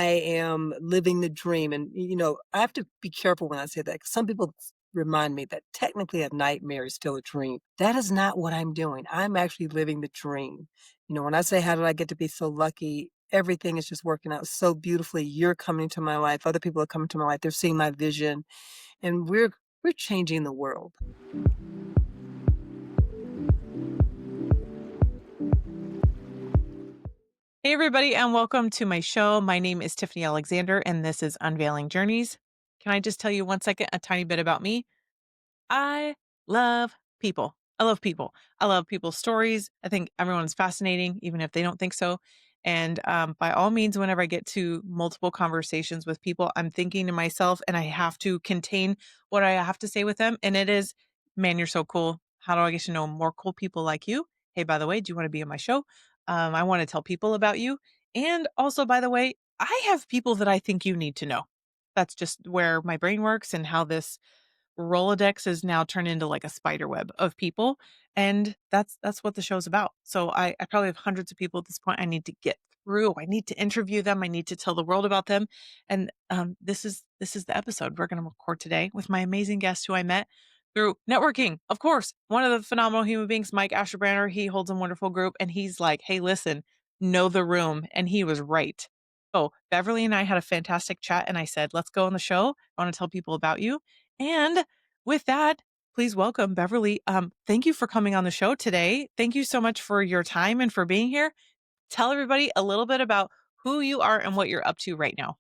am living the dream. And, I have to be careful when I say that 'cause some people remind me that technically a nightmare is still a dream. That is not what I'm doing. I'm actually living the dream. When I say, how did I get to be so lucky? Everything is just working out so beautifully. You're coming to my life. Other people are coming to my life. They're seeing my vision and we're changing the world. Hey, everybody, and welcome to my show. My name is Tiffany Alexander, and this is Unveiling Journeys. Can I just tell you 1 second a tiny bit about me? I love people. I love people. I love people's stories. I think everyone's fascinating, even if they don't think so. And by all means, whenever I get to multiple conversations with people, I'm thinking to myself, and I have to contain what I have to say with them. And it is, man, you're so cool. How do I get to know more cool people like you? Hey, by the way, do you want to be on my show? I want to tell people about you. And also, by the way, I have people that I think you need to know. That's just where my brain works and how this Rolodex is now turned into like a spider web of people, and that's what the show's about. So I probably have hundreds of people at this point I need to get through. I need to interview them. I need to tell the world about them. And this is the episode we're going to record today with my amazing guest who I met through networking. Of course, one of the phenomenal human beings, Mike Asherbranner. He holds a wonderful group, and he's like, "Hey, listen, know the room," and he was right. So Beverly and I had a fantastic chat, and I said, "Let's go on the show. I want to tell people about you." And with that, please welcome Beverly. Thank you for coming on the show today. Thank you so much for your time and for being here. Tell everybody a little bit about who you are and what you're up to right now.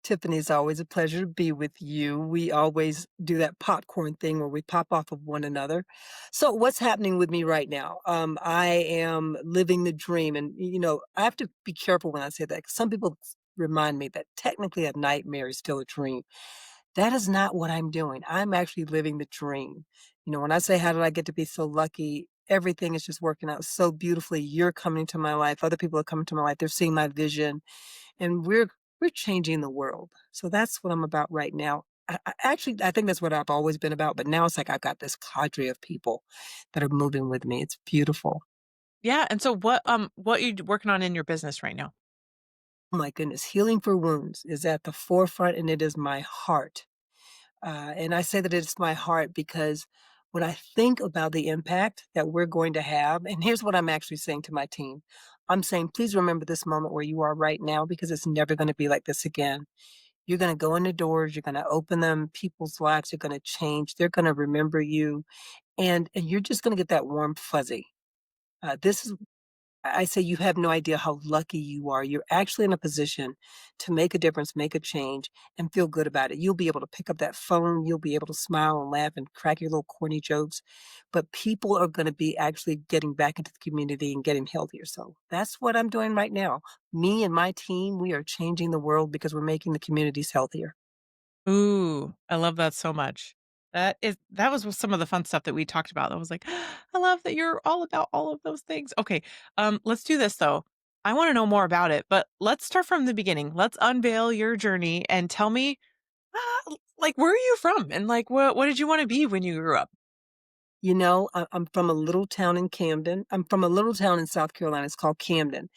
Tiffany, it's always a pleasure to be with you. We always do that popcorn thing where we pop off of one another. So, what's happening with me right now? I am living the dream, and I have to be careful when I say that 'cause some people remind me that technically a nightmare is still a dream. That is not what I'm doing. I'm actually living the dream. When I say, how did I get to be so lucky? Everything is just working out so beautifully. You're coming to my life. Other people are coming to my life. They're seeing my vision and we're changing the world. So that's what I'm about right now. I think that's what I've always been about, but now it's like I've got this cadre of people that are moving with me. It's beautiful. Yeah, and so what are you working on in your business right now? Oh my goodness, healing for wounds is at the forefront, and it is my heart. And I say that it's my heart because when I think about the impact that we're going to have, and here's what I'm actually saying to my team. I'm saying, please remember this moment where you are right now because it's never going to be like this again. You're gonna go in the doors, you're gonna open them, people's lives are gonna change, they're gonna remember you, and you're just gonna get that warm fuzzy. This is I say you have no idea how lucky you are. You're actually in a position to make a difference, make a change, and feel good about it. You'll be able to pick up that phone, you'll be able to smile and laugh and crack your little corny jokes, but people are gonna be actually getting back into the community and getting healthier. So that's what I'm doing right now. Me and my team, we are changing the world because we're making the communities healthier. Ooh, I love that so much. That was some of the fun stuff that we talked about. I was like, I love that you're all about all of those things. Okay, let's do this though. I want to know more about it, but let's start from the beginning. Let's unveil your journey and tell me, like, where are you from, and like, what did you want to be when you grew up? I'm from a little town in Camden. I'm from a little town in South Carolina. It's called Camden.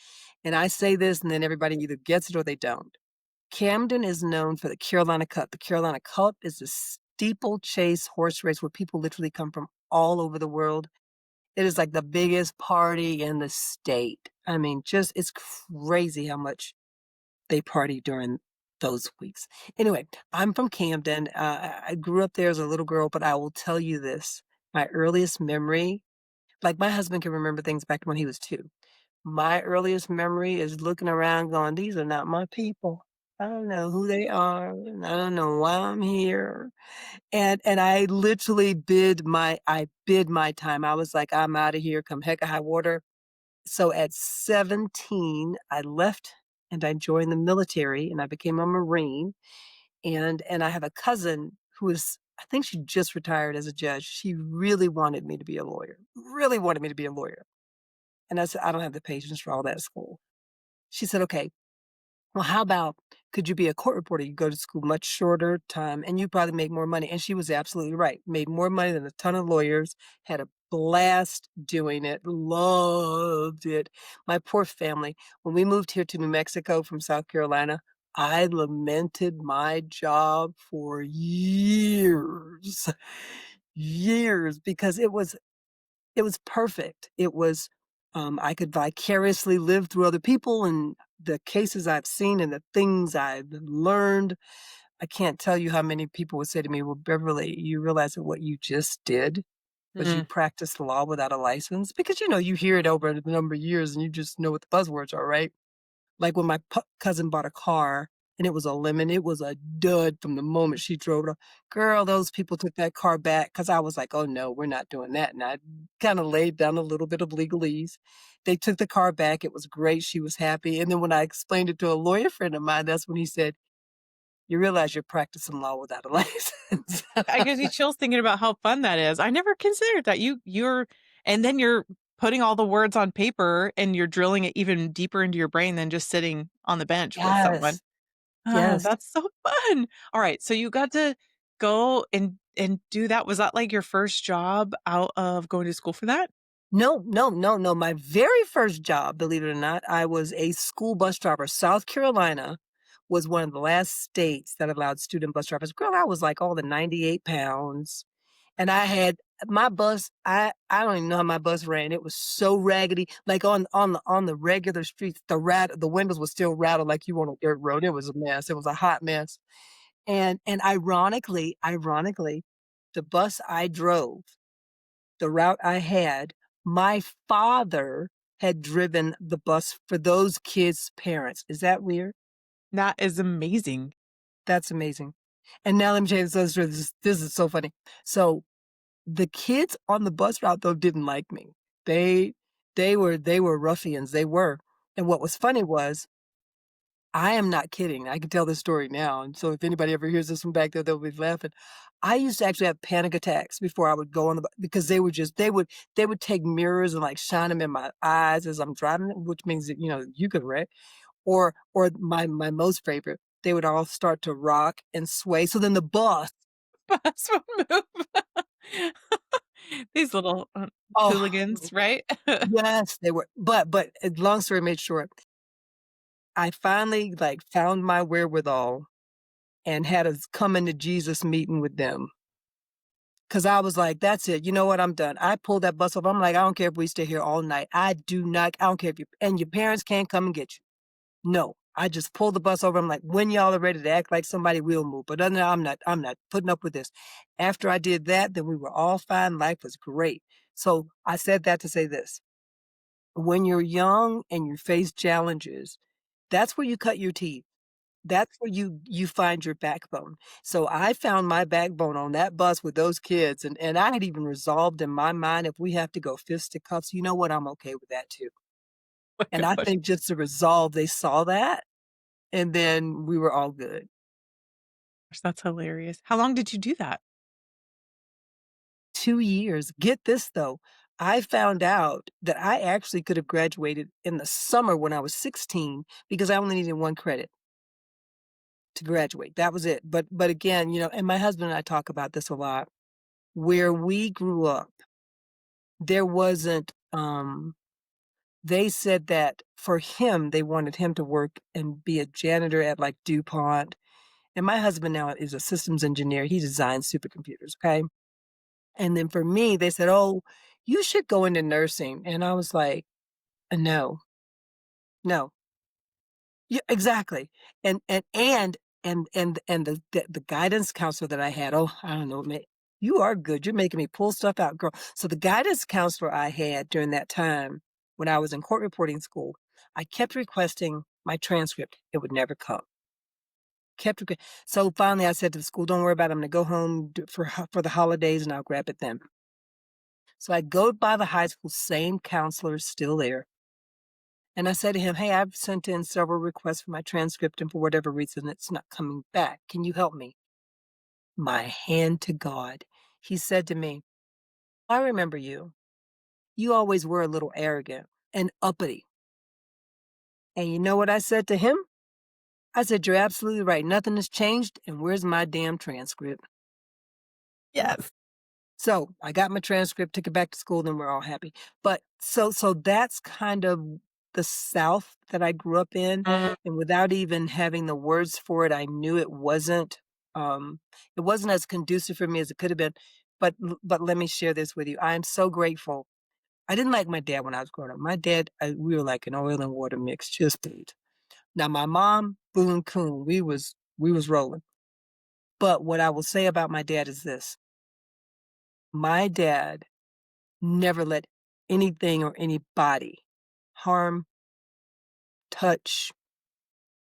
And I say this, and then everybody either gets it or they don't. Camden is known for the Carolina Cup. The Carolina Cup is a steeplechase horse race where people literally come from all over the world. It is like the biggest party in the state. I mean, just it's crazy how much they party during those weeks. Anyway, I'm from Camden. I grew up there as a little girl, but I will tell you this. My earliest memory, like my husband can remember things back when he was 2. My earliest memory is looking around going, "These are not my people. I don't know who they are, and I don't know why I'm here." And I literally I bid my time. I was like, "I'm out of here come heck or high water." So at 17, I left and I joined the military and I became a Marine. And I have a cousin who is I think she just retired as a judge. She really wanted me to be a lawyer, really wanted me to be a lawyer. And I said, "I don't have the patience for all that school." She said, "Okay, well, how about could you be a court reporter? You go to school much shorter time and you probably make more money." And she was absolutely right. Made more money than a ton of lawyers, had a blast doing it, loved it. My poor family, when we moved here to New Mexico from South Carolina, I lamented my job for years, years, because it was perfect. I could vicariously live through other people and the cases I've seen and the things I've learned. I can't tell you how many people would say to me, "Well, Beverly, you realize that what you just did was you Mm. practiced law without a license?" Because, you hear it over a number of years and you just know what the buzzwords are, right? Like when my cousin bought a car and it was a lemon, it was a dud from the moment she drove it. Girl, those people took that car back because I was like, "Oh no, we're not doing that." And I kind of laid down a little bit of legalese. They took the car back. It was great. She was happy. And then when I explained it to a lawyer friend of mine, that's when he said, "You realize you're practicing law without a license." I gives you chills thinking about how fun that is. I never considered that. You're and then you're putting all the words on paper and you're drilling it even deeper into your brain than just sitting on the bench with someone. Yes, yes. That's so fun. All right, so you got to go and do that. Was that like your first job out of going to school for that? No, no, no, no. My very first job, believe it or not, I was a school bus driver. South Carolina was one of the last states that allowed student bus drivers. Girl, I was like all the 98 pounds. And I had my bus, I don't even know how my bus ran. It was so raggedy. Like on the regular streets, the windows would still rattle like you on a dirt road. It was a mess. It was a hot mess. And ironically, the bus I drove, the route I had, my father had driven the bus for those kids' parents. Is that weird? That is amazing. That's amazing. And now let me tell you this other story. This is so funny. So the kids on the bus route though didn't like me. They they were ruffians. They were. And what was funny was I am not kidding. I can tell this story now. And so if anybody ever hears this from back there, they'll be laughing. I used to actually have panic attacks before I would go on the because they would take mirrors and like shine them in my eyes as I'm driving, which means that you could wreck. Or my most favorite, they would all start to rock and sway. So then the bus, Fast food move. These little, oh hooligans, right? yes, they were. But long story made short, I finally like found my wherewithal and had a come into Jesus meeting with them. 'Cause I was like, "That's it. You know what? I'm done." I pulled that bus up. I'm like, "I don't care if we stay here all night. I don't care if your parents can't come and get you." No. I just pulled the bus over. I'm like, "When y'all are ready to act like somebody, we'll move. But other than that, I'm not putting up with this." After I did that, then we were all fine. Life was great. So I said that to say this. When you're young and you face challenges, that's where you cut your teeth. That's where you find your backbone. So I found my backbone on that bus with those kids, and I had even resolved in my mind, if we have to go fisticuffs, you know what? I'm okay with that too. My And I gosh. think just the resolve, they saw that, and then we were all good. That's hilarious. How long did you do that? 2 years. Get this though, I found out that I actually could have graduated in the summer when I was 16 because I only needed 1 credit to graduate. That was it. But again, and my husband and I talk about this a lot. Where we grew up, there wasn't, they said that for him, they wanted him to work and be a janitor at, like, DuPont, and my husband now is a systems engineer, he designs supercomputers, okay? And then for me, they said, "Oh, you should go into nursing," and I was like, No, no." Yeah, exactly. And the guidance counselor that I had, oh, I don't know, you are good. You're making me pull stuff out, girl. So the guidance counselor I had during that time when I was in court reporting school, I kept requesting my transcript. It would never come. So finally I said to the school, "Don't worry about it. I'm gonna go home for the holidays and I'll grab it then." So I go by the high school, same counselor is still there. And I said to him, "Hey, I've sent in several requests for my transcript, and for whatever reason, it's not coming back. Can you help me?" My hand to God. He said to me, "I remember you. You always were a little arrogant and uppity." And you know what I said to him? I said, "You're absolutely right. Nothing has changed. And where's my damn transcript?" Yes. So, I got my transcript, took it back to school, then we're all happy. But so that's kind of the South that I grew up in, and without even having the words for it, I knew um, it wasn't as conducive for me as it could have been. But let me share this with you. I am so grateful. I didn't like my dad when I was growing up. My dad, we were like an oil and water mix, just please. Now my mom, boo and coon, we was rolling. But what I will say about my dad is this: my dad never let anything or anybody harm, touch,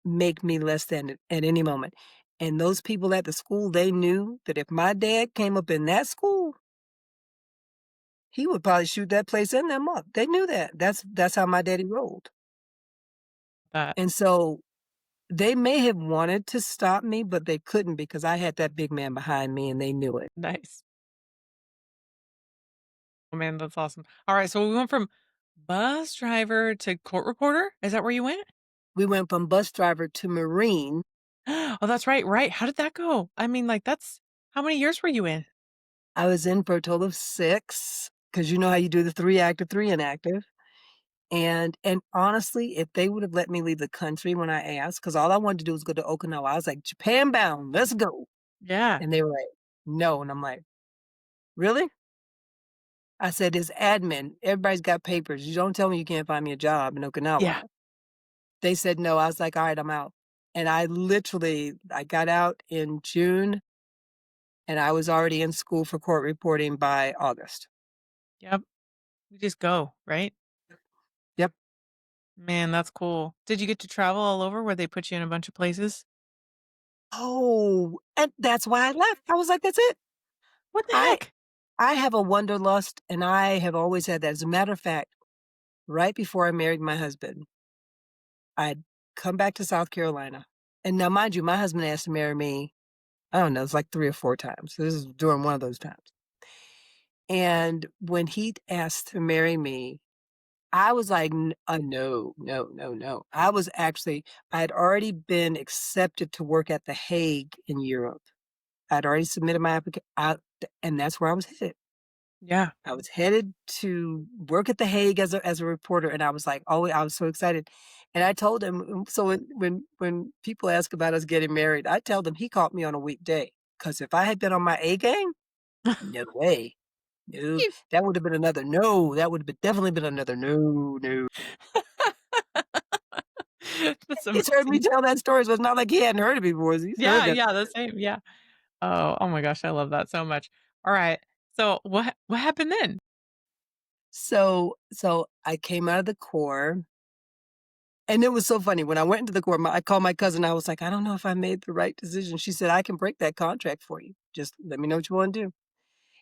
make me less than at any moment. And those people at the school, they knew that if my dad came up in that school, he would probably shoot that place and them up. They knew that. That's how my daddy rolled. That And so they may have wanted to stop me, but they couldn't because I had that big man behind me and they knew it. nice. Oh, man, that's awesome. Alright, so we went from bus driver to court reporter? Is that where you went? We went from bus driver to Marine. Oh, that's right, right. How did that go? I mean, like, that's how many years were you in? I was in for a total of 6 because you know how you do the 3 active, 3 inactive. And honestly, if they would have let me leave the country when I asked, because all I wanted to do was go to Okinawa. I was like, "Japan bound, let's go." Yeah, And they were like, "No." And I'm like, "Really?" I said, "It's admin. Everybody's got papers. You don't tell me you can't find me a job in yeah, Okinawa." They said, "No." I was like, "All right, I'm out." And I got out in June, and I was already in school for court reporting by August. yep. You just go, right? Yep. Man, that's cool. Did you get to travel all over where they put you in a bunch of places? Oh, and that's why I left. I was like, "That's it." What the I heck? I have a wanderlust, and I have always had that. As a matter of fact, right before I married my husband, I'd come back to South Carolina. And now, mind you, my husband asked to marry me, I don't know, it's like 3 or 4 times. This is during one of those times. And when he asked to marry me, I was like, no, no, no, no." I had already been accepted to work at The Hague in Europe. I'd already submitted my application, and that's where I was headed. Yeah, I was headed to work at The Hague as a reporter, and I was like, oh, I was so excited. And I told him, so when people ask about us getting married, I tell them he caught me on a weekday. Because if I had been on my A game, no way. No, you that would have been another no. That would have been definitely been another no, no. that's He's heard me amazing. tell that story, so it's not like he hadn't heard it before. He's heard Yeah, that yeah, the story. same, yeah. Oh my gosh, I love that so much. Alright, so what happened then? So I came out of the Corps. And it was so funny, when I went into the court, I called my cousin, I was like, "I don't know if I made the right decision." She said, "I can break that contract for you. Just let me know what you wanna do."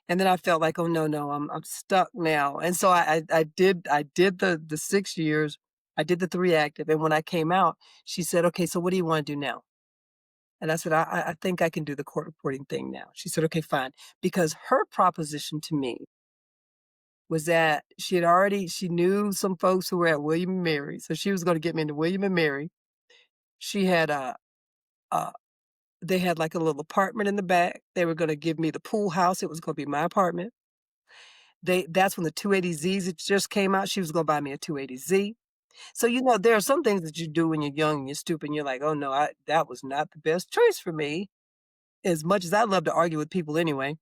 And then I felt like, "Oh, no, no, I'm stuck now." And so I did the 6 years, I did the 3 active, and when I came out, she said, "Okay, so what do you wanna do now?" And I said, I think I can do the court reporting thing now." She said, "Okay, fine." Because her proposition to me was that she knew some folks who were at William& and Mary, so she was gonna get me into William& and Mary. She had a Uh, they had, like, a little apartment in the back. They were gonna give me the pool house. It was gonna be my apartment. That's when the 280Zs had just came out. She was gonna buy me a 280Z. So, there are some things that you do when you're young and you're stupid, and you're like, "Oh, no, that was not the best choice for me." As much as I love to argue with people anyway,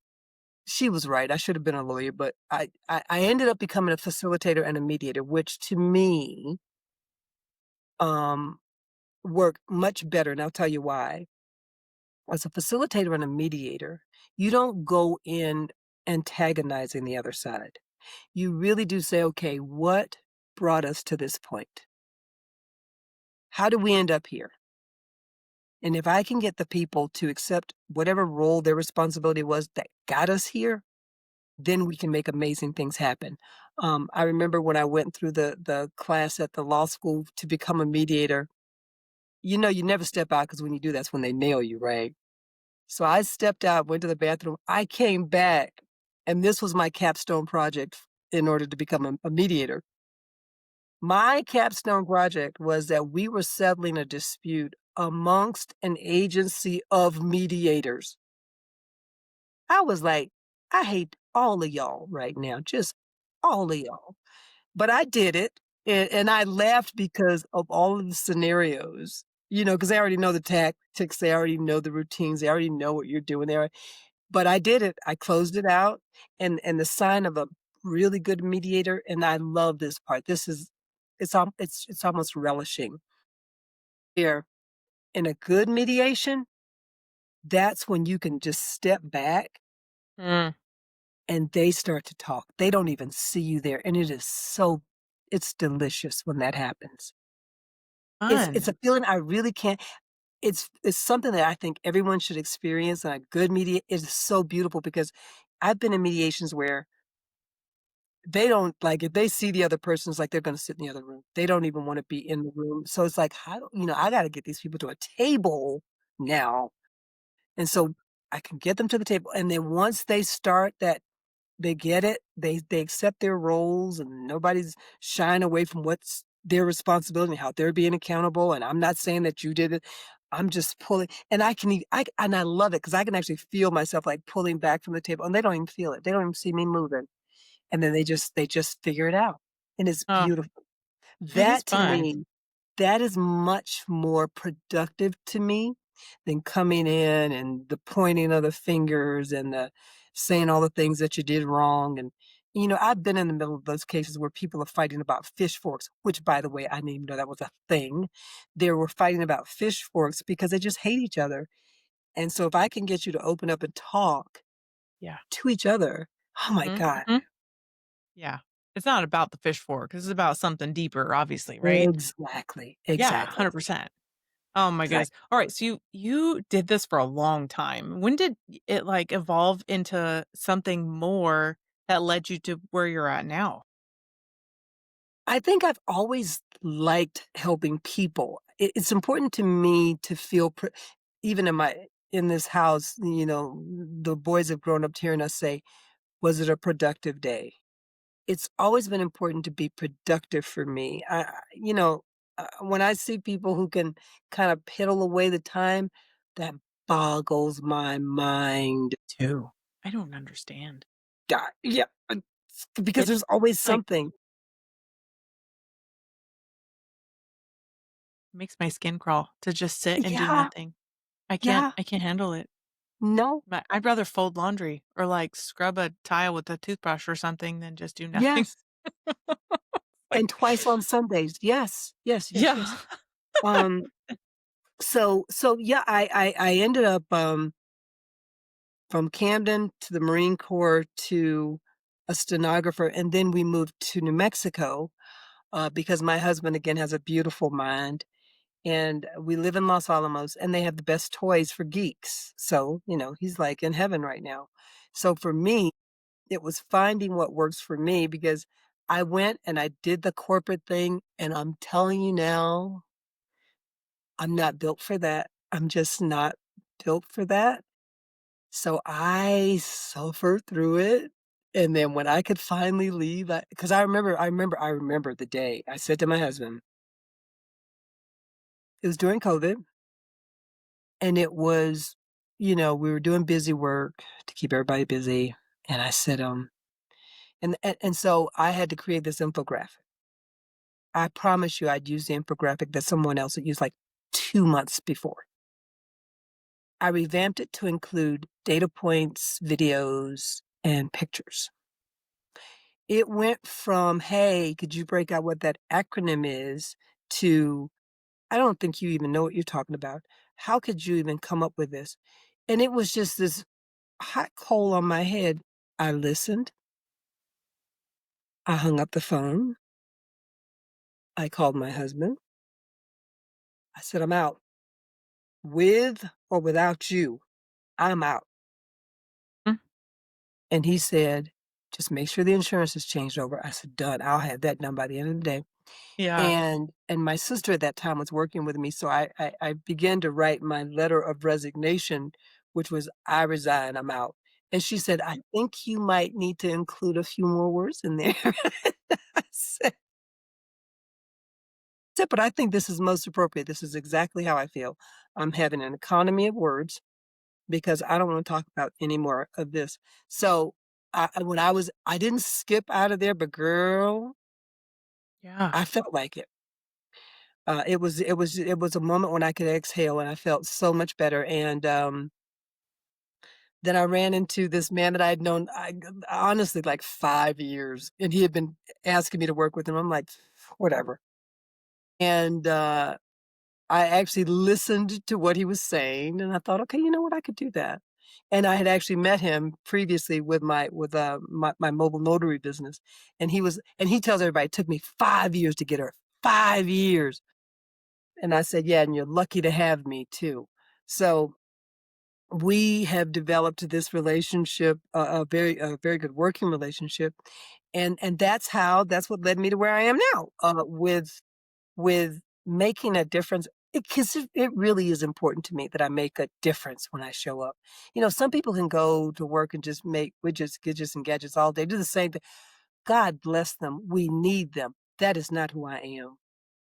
she was right. I should have been a lawyer, but I ended up becoming a facilitator and a mediator, which to me, um, worked much better, and I'll tell you why. As a facilitator and a mediator, you don't go in antagonizing the other side. You really do say, okay, what brought us to this point? How did we end up here? And if I can get the people to accept whatever role their responsibility was that got us here, then we can make amazing things happen. I remember when I went through the class at the law school to become a mediator. You never step out because when you do, that's when they nail you, right? So I stepped out, went to the bathroom. I came back, and this was my capstone project in order to become a mediator. My capstone project was that we were settling a dispute amongst an agency of mediators. I was like, I hate all of y'all right now, just all of y'all. But I did it, and I laughed because of all of the scenarios, because they already know the tactics, they already know the routines, they already know what you're doing there. But I did it. I closed it out, and the sign of a really good mediator, and I love this part. It's almost relishing. Here, in a good mediation, that's when you can just step back Mm, and they start to talk. They don't even see you there, and it's delicious when that happens. It's fun. a feeling I really can't it's something that I think everyone should experience, and a good media is so beautiful because I've been in mediations where they don't like, if they see the other person, it's like they're gonna sit in the other room. They don't even wanna be in the room. So it's like, how I gotta get these people to a table now, and so I can get them to the table, and then once they start that they get it, they accept their roles, and nobody's shying away from what's their responsibility and how they're being accountable, and I'm not saying that you did it. I'm just pulling, and I can e I and I love it because I can actually feel myself, like, pulling back from the table, and they don't even feel it. They don't even see me moving, and then they just figure it out, and it's Oh, beautiful. that is That to fun. me, that is much more productive to me than coming in and the pointing of the fingers and the saying all the things that you did wrong. And, I've been in the middle of those cases where people are fighting about fish forks, which, by the way, I didn't even know that was a thing. They were fighting about fish forks because they just hate each other. And so if I can get you to open up and talk Yeah. to each other, oh my Mhm, God. mhm. Yeah. It's not about the fish fork, this is about something deeper, obviously, right? Exactly. Yeah, Exactly. 100%. Oh my goodness. Exactly. Alright, so you did this for a long time. When did it, like, evolve into something more that led you to where you're at now? I think I've always liked helping people. It's important to me to feel even in this house, the boys have grown up hearing us say, "Was it a productive day?" It's always been important to be productive for me. When I see people who can kind of piddle away the time, that boggles my mind too. I don't understand. Yeah, because It there's always like, something. makes my skin crawl to just sit and do Yeah, nothing. yeah, I can't handle it. no, I'd rather fold laundry or, like, scrub a tile with a toothbrush or something than just do nothing. yes. Like, And twice on Sundays. Yes. Yes, yes, yes. yeah. Um, so yeah, I ended up, from Camden to the Marine Corps to a stenographer, and then we moved to New Mexico, because my husband, again, has a beautiful mind, and we live in Los Alamos, and they have the best toys for geeks. So, he's, like, in heaven right now. So for me, it was finding what works for me because I went and I did the corporate thing, and I'm telling you now, I'm not built for that. I'm just not built for that. So I suffered through it. And then when I could finally leave, because I remember the day I said to my husband, it was during COVID, and it was, we were doing busy work to keep everybody busy. And I said, and so I had to create this infographic. I promise you I'd use the infographic that someone else had used like 2 months before. I revamped it to include data points, videos, and pictures. It went from, "Hey, could you break out what that acronym is?" to, "I don't think you even know what you're talking about. How could you even come up with this?" And it was just this hot coal on my head. I listened. I hung up the phone. I called my husband. I said, "I'm out. With or without you, I'm out." Mm, And he said, "Just make sure the insurance is changed over." I said, "Done. I'll have that done by the end of the day." yeah. And my sister at that time was working with me, so I began to write my letter of resignation, which was, "I resign, I'm out." And she said, "I think you might need to include a few more words in there." I said, "But I think this is most appropriate. This is exactly how I feel. I'm having an economy of words because I don't wanna talk about any more of this." So I didn't skip out of there, but girl, Yeah. I felt like it. It was a moment when I could exhale, and I felt so much better, and, then I ran into this man that I had known, honestly, like 5 years, and he had been asking me to work with him. I'm like, "Whatever." And, I actually listened to what he was saying, and I thought, "Okay, you know what? I could do that." And I had actually met him previously with my mobile notary business, and he tells everybody, "It took me 5 years to get her." 5 years. And I said, "Yeah, and you're lucky to have me too." So, we have developed this relationship, a very good working relationship, and that's what led me to where I am now, with making a difference. It really is important to me that I make a difference when I show up. Some people can go to work and just make widgets, gadgets, and gadgets all day, do the same thing. God bless them. We need them. That is not who I am.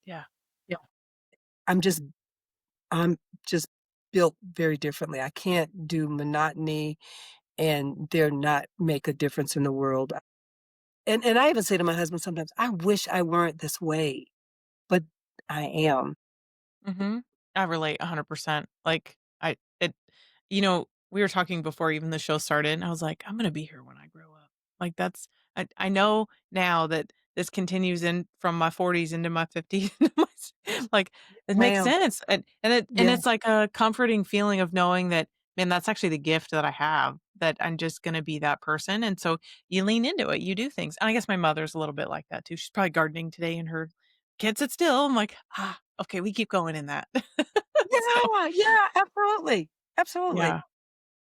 Yeah. Yeah. I'm just I'm just built very differently. I can't do monotony and dare not make a difference in the world. And I even say to my husband sometimes, "I wish I weren't this way, but I am." Mhm. I relate 100%. Like, we were talking before even the show started, and I was like, "I'm gonna be here when I grow up." Like, I know now that this continues in from my 40s into my 50s, into my like, it makes Ma'am. sense, and Yeah. it's like a comforting feeling of knowing that, man, that's actually the gift that I have, that I'm just gonna be that person, and so you lean into it, you do things, and I guess my mother's a little bit like that too. She's probably gardening today, and her "Can't sit still." I'm like, "Ah, okay, we keep going in that." So, Yeah, yeah, absolutely. Absolutely. yeah.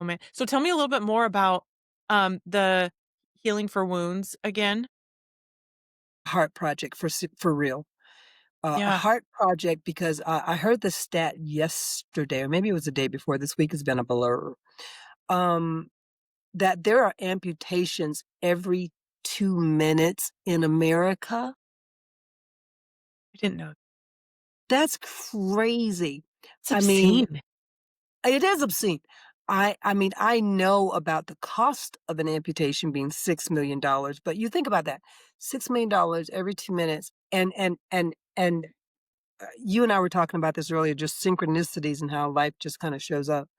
Oh, man. So tell me a little bit more about, the healing for wounds again. Heart project for real. A Yeah, heart project because I heard the stat yesterday, or maybe it was the day before. This week has been a blur. Um, that there are amputations every 2 minutes in America. I didn't know. That's crazy. It's I mean, obscene. it is obscene. I mean, I know about the cost of an amputation being $6 million, but you think about that, $6 million every 2 minutes, and you and I were talking about this earlier, just synchronicities and how life just kinda shows up.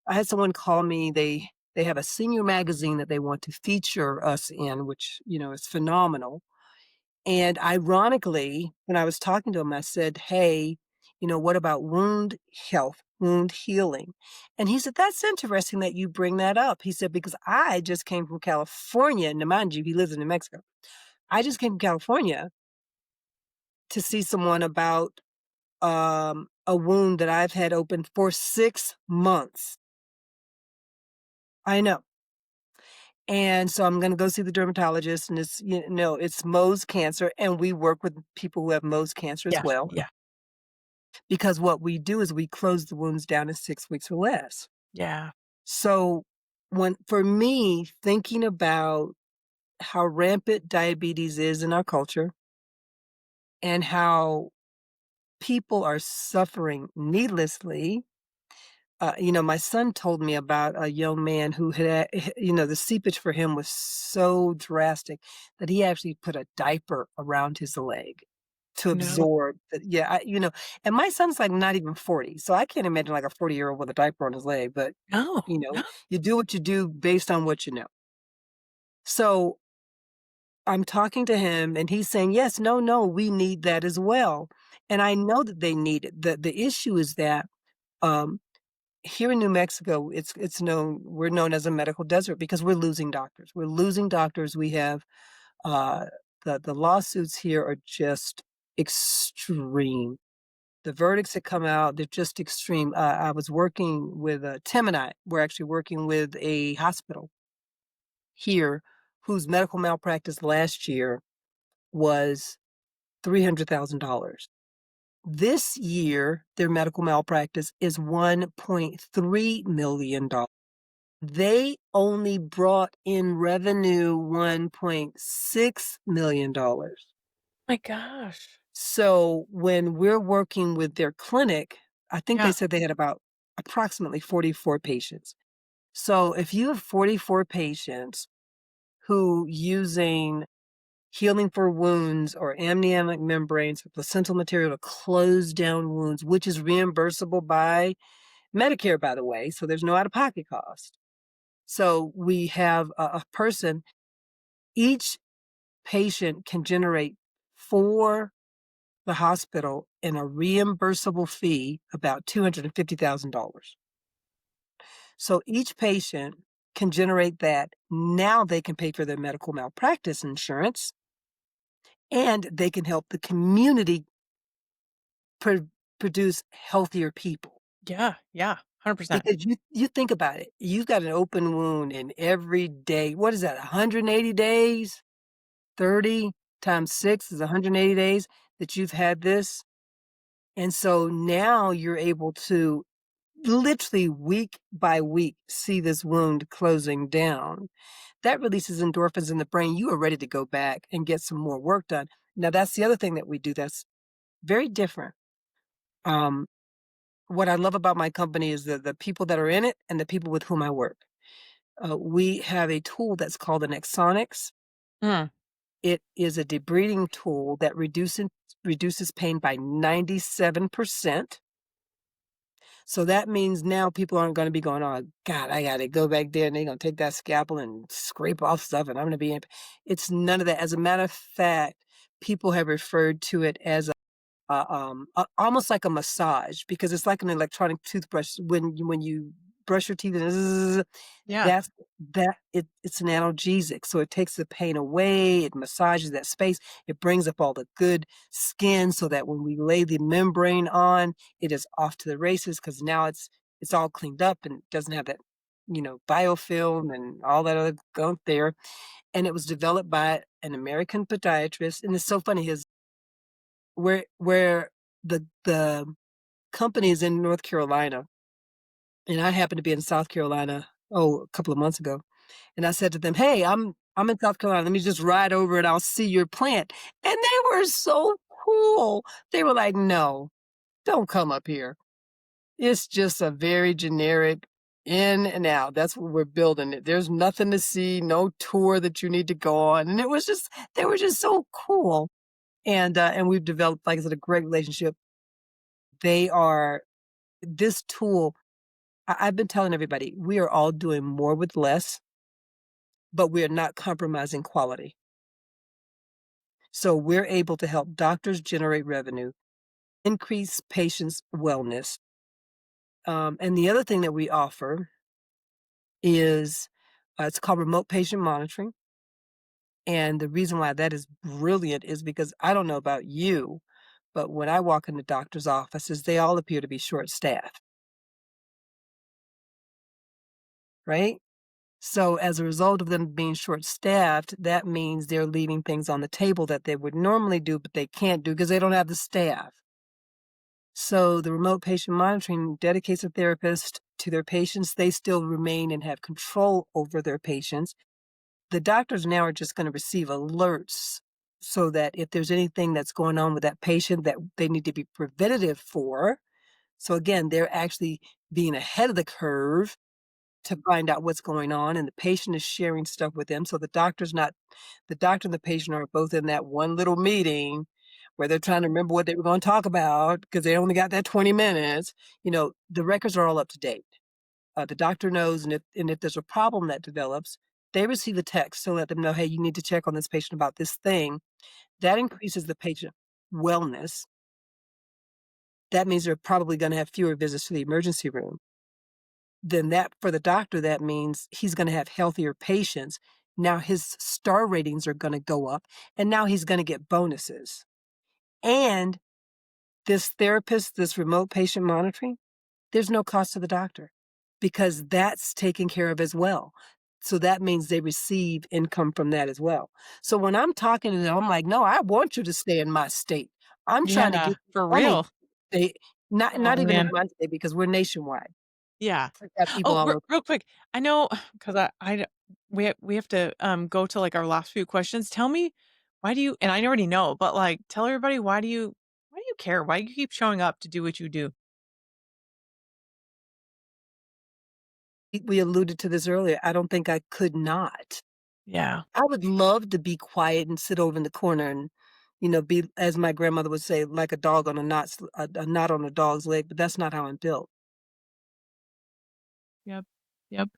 I had someone call me, they have a senior magazine that they want to feature us in, which, is phenomenal. And ironically, when I was talking to him, I said, "Hey, what about wound health, wound healing?" And he said, "That's interesting that you bring that up." He said, "Because I just came from California." Now, mind you, he lives in New Mexico. I just came from California to see someone about a wound that I've had open for 6 months. I know. And so I'm going to go see the dermatologist, and it's Mohs cancer. And we work with people who have Mohs cancer as Yeah, well. yeah, Because what we do is we close the wounds down in 6 weeks or less. yeah. So, for me, thinking about how rampant diabetes is in our culture and how people are suffering needlessly, my son told me about a young man who the seepage for him was so drastic that he actually put a diaper around his leg to No. absorb the yeah, and my son's, like, not even 40, so I can't imagine, like, a 40-year-old with a diaper on his leg, but, No, no. you do what you do based on what you know. So, I'm talking to him, and he's saying, "Yes, no, no, we need that as well." And I know that they need it. The issue is that, um, here in New Mexico, we're known as a medical desert because we're losing doctors. We're losing doctors. We have, uh, the lawsuits here are just extreme. The verdicts that come out, they're just extreme. I was working with, Tim and I were actually working with a hospital here whose medical malpractice last year was $300,000. This year, their medical malpractice is $1.3 million. They only brought in revenue $1.6 million. My gosh. So when we're working with their clinic, I think they Yeah, said they had about approximately 44 patients. So if you have 44 patients who using healing for wounds or amniotic membranes or placental material to close down wounds, which is reimbursable by Medicare, by the way, so there's no out-of-pocket cost. So we have a person, each patient can generate for the hospital in a reimbursable fee about $250,000. So each patient can generate that. Now they can pay for their medical malpractice insurance, and they can help the community pro produce healthier people. Yeah, yeah, 100%. Because you think about it, you've got an open wound in every day. What is that, 180 days? 30 times 6 is 180 days that you've had this, and so now you're able to literally week by week see this wound closing down. That releases endorphins in the brain. You are ready to go back and get some more work done. Now, that's the other thing that we do that's very different. Um, what I love about my company is the people that are in it and the people with whom I work. We have a tool that's called an Exonics. Mm, It is a debriding tool that reduces pain by 97%. So that means now people aren't gonna be going, "Oh, god, I gotta go back there, and they're gonna take that scalpel and scrape off stuff, and I'm gonna be" it's none of that. As a matter of fact, people have referred to it as almost like a massage because it's like an electronic toothbrush when you brush your teeth and zzz, yeah, that's it's an analgesic, so it takes the pain away, it massages that space, it brings up all the good skin so that when we lay the membrane on, it is off to the races because now it's all cleaned up and doesn't have that, biofilm and all that other gunk there, and it was developed by an American podiatrist, and it's so funny, his where the company is in North Carolina, and I happened to be in South Carolina, a couple of months ago, and I said to them, "Hey, I'm in South Carolina, let me just ride over and I'll see your plant," and they were so cool. They were like, "No, don't come up here. It's just a very generic in and out. That's what we're building it. There's nothing to see, no tour that you need to go on," and it was just they were just so cool, and we've developed, like I said, a great relationship. They are this tool I've been telling everybody, we are all doing more with less, but we are not compromising quality. So we're able to help doctors generate revenue, increase patients' wellness. And the other thing that we offer is it's called remote patient monitoring. And the reason why that is brilliant is because I don't know about you, but when I walk into doctors' offices, they all appear to be short staffed, right? So as a result of them being short-staffed, that means they're leaving things on the table that they would normally do, but they can't do because they don't have the staff. So the remote patient monitoring dedicates a therapist to their patients. They still remain and have control over their patients. The doctors now are just going to receive alerts so that if there's anything that's going on with that patient that they need to be preventative for. So again, they're actually being ahead of the curve to find out what's going on, and the patient is sharing stuff with them, so the doctor and the patient are both in that one little meeting where they're trying to remember what they were gonna talk about because they only got that 20 minutes. The records are all up to date. The doctor knows, and if there's a problem that develops, they receive a text to let them know, "Hey, you need to check on this patient about this thing." That increases the patient wellness. That means they're probably gonna have fewer visits to the emergency room. Then that for the doctor, that means he's gonna have healthier patients. Now his star ratings are gonna go up, and now he's gonna get bonuses. And this therapist, this remote patient monitoring, there's no cost to the doctor because that's taken care of as well. So that means they receive income from that as well. So when I'm talking to them, I'm like, "No, I want you to stay in my state. I'm trying to yeah, get for money." real. They Oh, not even in man. one state because we're nationwide. Yeah. We've got people Oh, all over. real quick, I know 'cause I d we have to, go to, like, our last few questions. Tell me, why do you and I already know, but, like, tell everybody why do you care? Why do you keep showing up to do what you do? We alluded to this earlier. I don't think I could not. Yeah. I would love to be quiet and sit over in the corner and, be, as my grandmother would say, like a dog on a knot on a dog's leg, but that's not how I'm built. Yep. Yep.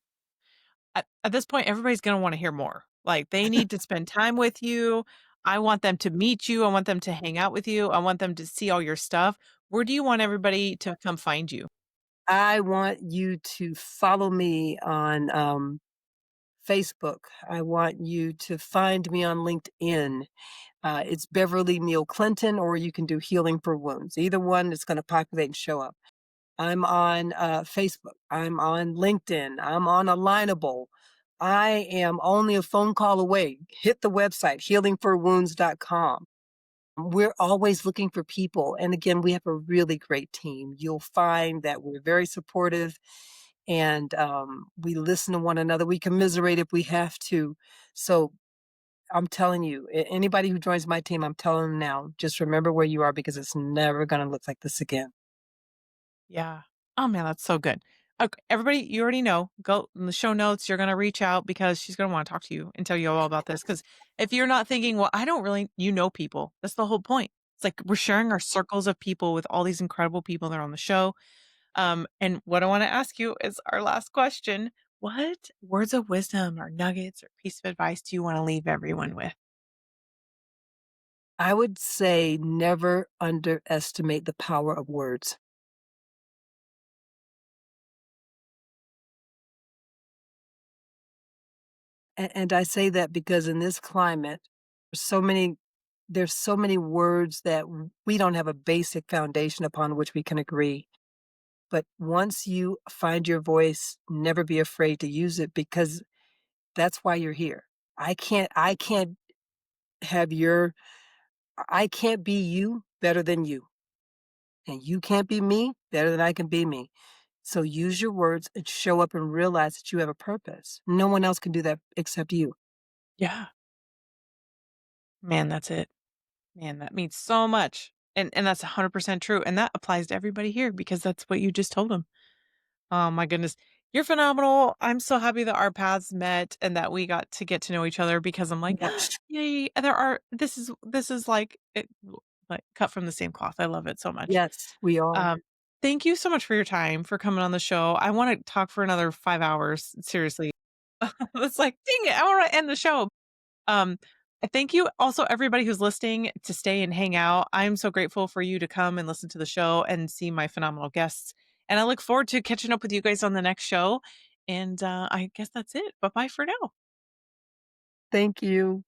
At this point, everybody's gonna wanna hear more. Like, they need to spend time with you. I want them to meet you. I want them to hang out with you. I want them to see all your stuff. Where do you want everybody to come find you? I want you to follow me on, Facebook. I want you to find me on LinkedIn. It's Beverly Neal-Clinton, or you can do Healing for Wounds. Either one is gonna populate and show up. I'm on, Facebook. I'm on LinkedIn. I'm on Alignable. I am only a phone call away. Hit the website, healingforwounds.com. We're always looking for people, and again, we have a really great team. You'll find that we're very supportive, and, we listen to one another. We commiserate if we have to. So, I'm telling you, anybody who joins my team, I'm telling them now, just remember where you are because it's never gonna look like this again. Yeah. Oh, man, that's so good. Okay, everybody, you already know, go in the show notes, you're gonna reach out because she's gonna wanna talk to you and tell you all about this. Because if you're not thinking, "Well, I don't really," you know people. That's the whole point. It's like we're sharing our circles of people with all these incredible people that are on the show. And what I wanna ask you is our last question. What words of wisdom or nuggets or piece of advice do you wanna leave everyone with? I would say never underestimate the power of words. And I say that because in this climate, so many there's so many words that we don't have a basic foundation upon which we can agree. But once you find your voice, never be afraid to use it because that's why you're here. I can't have your I can't be you better than you, and you can't be me better than I can be me. So use your words and show up and realize that you have a purpose. No one else can do that except you. Yeah. Man, that's it. Man, that means so much. And that's 100% true, and that applies to everybody here because that's what you just told them. Oh my goodness. You're phenomenal. I'm so happy that our paths met and that we got to get to know each other because I'm like, Yes. "Yay." There are this is like like cut from the same cloth. I love it so much. Yes, we are. Um, Thank you so much for your time, for coming on the show. I wanna talk for another 5 hours, seriously. It's like, "Dang it, I wanna end the show." Um, Thank you also everybody who's listening to stay and hang out. I'm so grateful for you to come and listen to the show and see my phenomenal guests. And I look forward to catching up with you guys on the next show. And I guess that's it. Bye bye for now. Thank you.